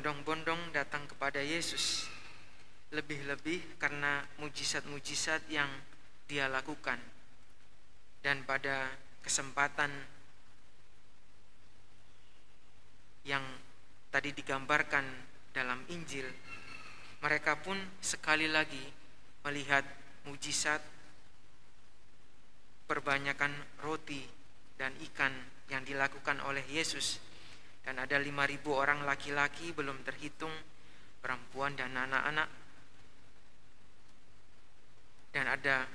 berbondong-bondong datang kepada Yesus, lebih-lebih karena mujizat-mujizat yang dia lakukan. Dan pada kesempatan yang tadi digambarkan dalam Injil, mereka pun sekali lagi melihat mujizat perbanyakan roti dan ikan yang dilakukan oleh Yesus. Dan ada 5.000 orang laki-laki, belum terhitung perempuan dan anak-anak. Dan ada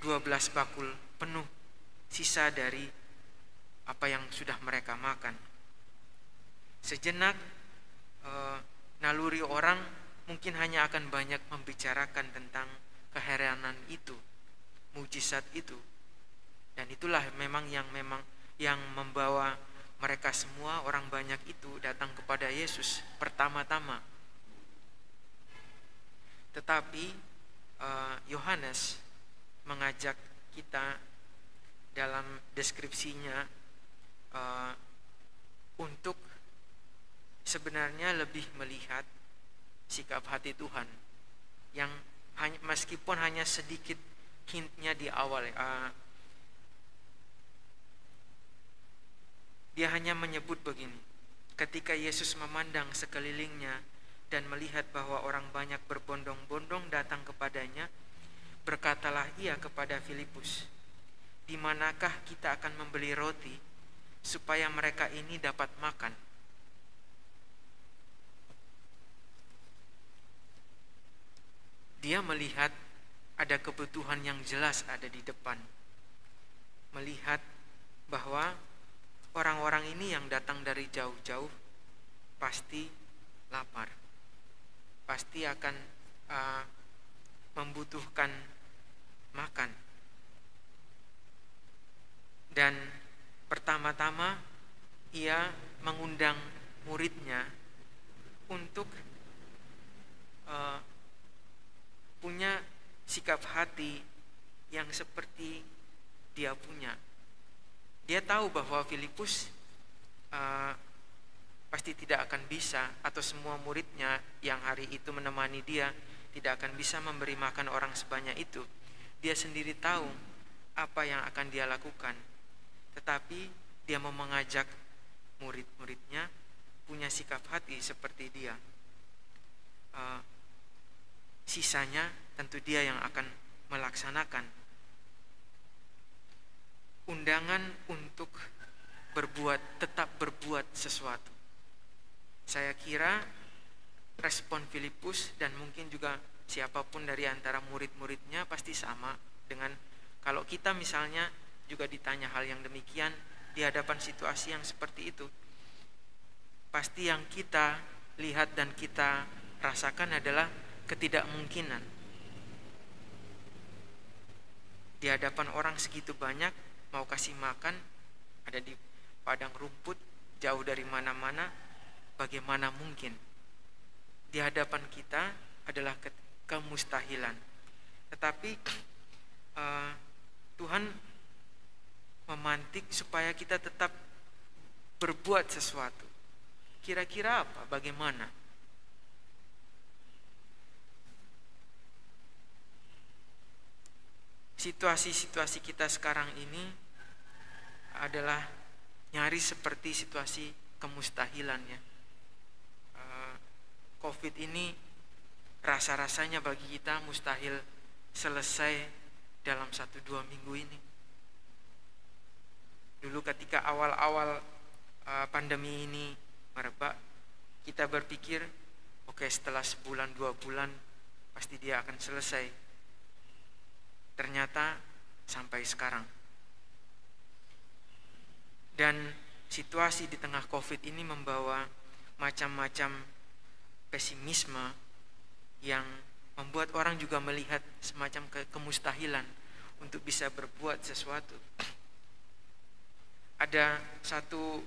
12 bakul penuh sisa dari apa yang sudah mereka makan. Sejenak naluri orang mungkin hanya akan banyak membicarakan tentang keheranan itu, mujizat itu. Dan itulah memang yang membawa mereka semua, orang banyak itu, datang kepada Yesus pertama-tama. Tetapi Yohanes mengajak kita dalam deskripsinya untuk sebenarnya lebih melihat sikap hati Tuhan yang meskipun hanya sedikit hintnya di awal. Dia hanya menyebut begini: ketika Yesus memandang sekelilingnya dan melihat bahwa orang banyak berbondong-bondong datang kepadanya, berkatalah ia kepada Filipus, "Di manakah kita akan membeli roti supaya mereka ini dapat makan?" Dia melihat ada kebutuhan yang jelas ada di depan. Melihat bahwa orang-orang ini yang datang dari jauh-jauh pasti lapar, pasti akan membutuhkan makan. Dan pertama-tama ia mengundang muridnya untuk punya sikap hati yang seperti dia punya. Dia tahu bahwa Filipus pasti tidak akan bisa, atau semua muridnya yang hari itu menemani dia tidak akan bisa memberi makan orang sebanyak itu. Dia sendiri tahu apa yang akan dia lakukan, tetapi dia mau mengajak murid-muridnya punya sikap hati seperti dia. Sisanya tentu dia yang akan melaksanakan. Undangan untuk tetap berbuat sesuatu. Saya kira respon Filipus dan mungkin juga siapapun dari antara murid-muridnya pasti sama dengan kalau kita misalnya juga ditanya hal yang demikian di hadapan situasi yang seperti itu. Pasti yang kita lihat dan kita rasakan adalah ketidakmungkinan. Di hadapan orang segitu banyak, mau kasih makan, ada di padang rumput, jauh dari mana-mana, bagaimana mungkin? Di hadapan kita adalah kemustahilan. Tetapi Tuhan memantik supaya kita tetap berbuat sesuatu. Kira-kira apa? Bagaimana? Situasi-situasi kita sekarang ini adalah nyaris seperti situasi kemustahilan ya. Covid ini rasa-rasanya bagi kita mustahil selesai dalam 1-2 minggu ini. Dulu ketika awal-awal pandemi ini merebak, kita berpikir oke, setelah 1-2 bulan pasti dia akan selesai. Ternyata sampai sekarang. Dan situasi di tengah Covid ini membawa macam-macam pesimisme yang membuat orang juga melihat semacam kemustahilan untuk bisa berbuat sesuatu. Ada satu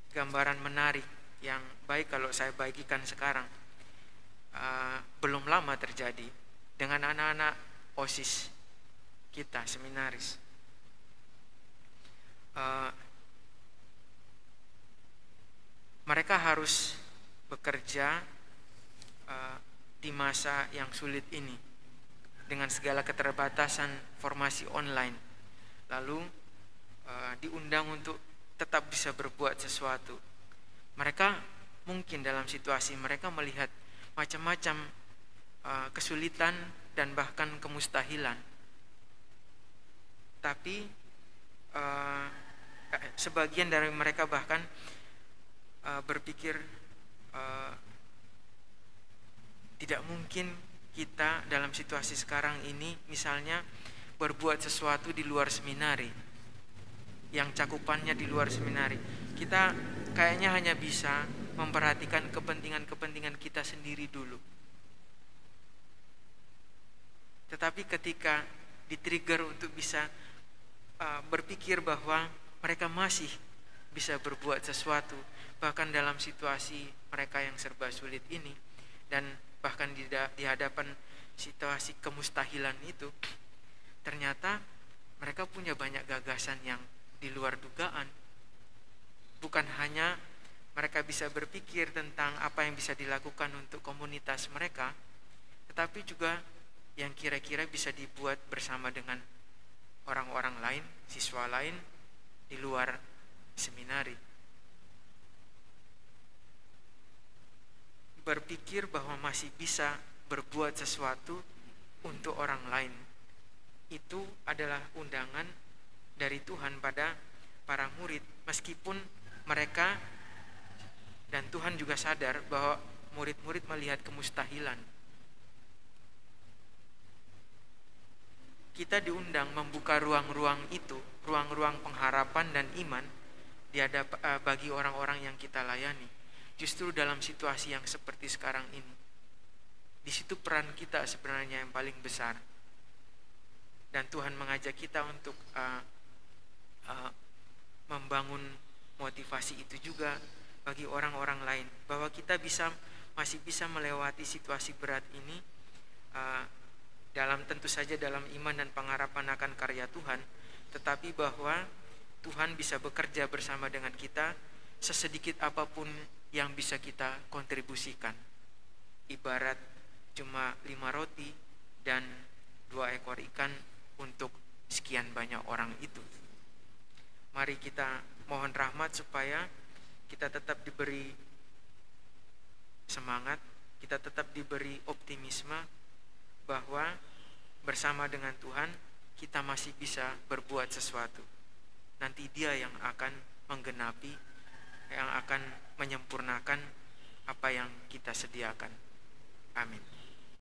gambaran menarik yang baik kalau saya bagikan sekarang. Belum lama terjadi dengan anak-anak OSIS kita, seminaris. Mereka harus bekerja di masa yang sulit ini dengan segala keterbatasan formasi online. Lalu diundang untuk tetap bisa berbuat sesuatu. Mereka mungkin dalam situasi mereka melihat macam-macam kesulitan dan bahkan kemustahilan. Tapi sebagian dari mereka bahkan berpikir tidak mungkin kita dalam situasi sekarang ini misalnya berbuat sesuatu di luar seminari, yang cakupannya di luar seminari. Kita kayaknya hanya bisa memperhatikan kepentingan-kepentingan kita sendiri dulu. Tetapi ketika di-trigger untuk bisa berpikir bahwa mereka masih bisa berbuat sesuatu bahkan dalam situasi mereka yang serba sulit ini, dan bahkan di hadapan situasi kemustahilan itu, ternyata mereka punya banyak gagasan yang di luar dugaan. Bukan hanya mereka bisa berpikir tentang apa yang bisa dilakukan untuk komunitas mereka, tetapi juga yang kira-kira bisa dibuat bersama dengan orang-orang lain, siswa lain di luar seminari. Berpikir bahwa masih bisa berbuat sesuatu untuk orang lain, itu adalah undangan dari Tuhan pada para murid, meskipun mereka dan Tuhan juga sadar bahwa murid-murid melihat kemustahilan. Kita diundang membuka ruang-ruang itu, ruang-ruang pengharapan dan iman bagi orang-orang yang kita layani. Justru dalam situasi yang seperti sekarang ini, di situ peran kita sebenarnya yang paling besar. Dan Tuhan mengajak kita untuk membangun motivasi itu juga bagi orang-orang lain, bahwa kita masih bisa melewati situasi berat ini dalam tentu saja dalam iman dan pengharapan akan karya Tuhan, tetapi bahwa Tuhan bisa bekerja bersama dengan kita sesedikit apapun yang bisa kita kontribusikan. Ibarat cuma 5 roti dan 2 ekor ikan untuk sekian banyak orang itu. Mari kita mohon rahmat supaya kita tetap diberi semangat, kita tetap diberi optimisme bahwa bersama dengan Tuhan kita masih bisa berbuat sesuatu. Nanti Dia yang akan menggenapi, yang akan menyempurnakan apa yang kita sediakan. Amin.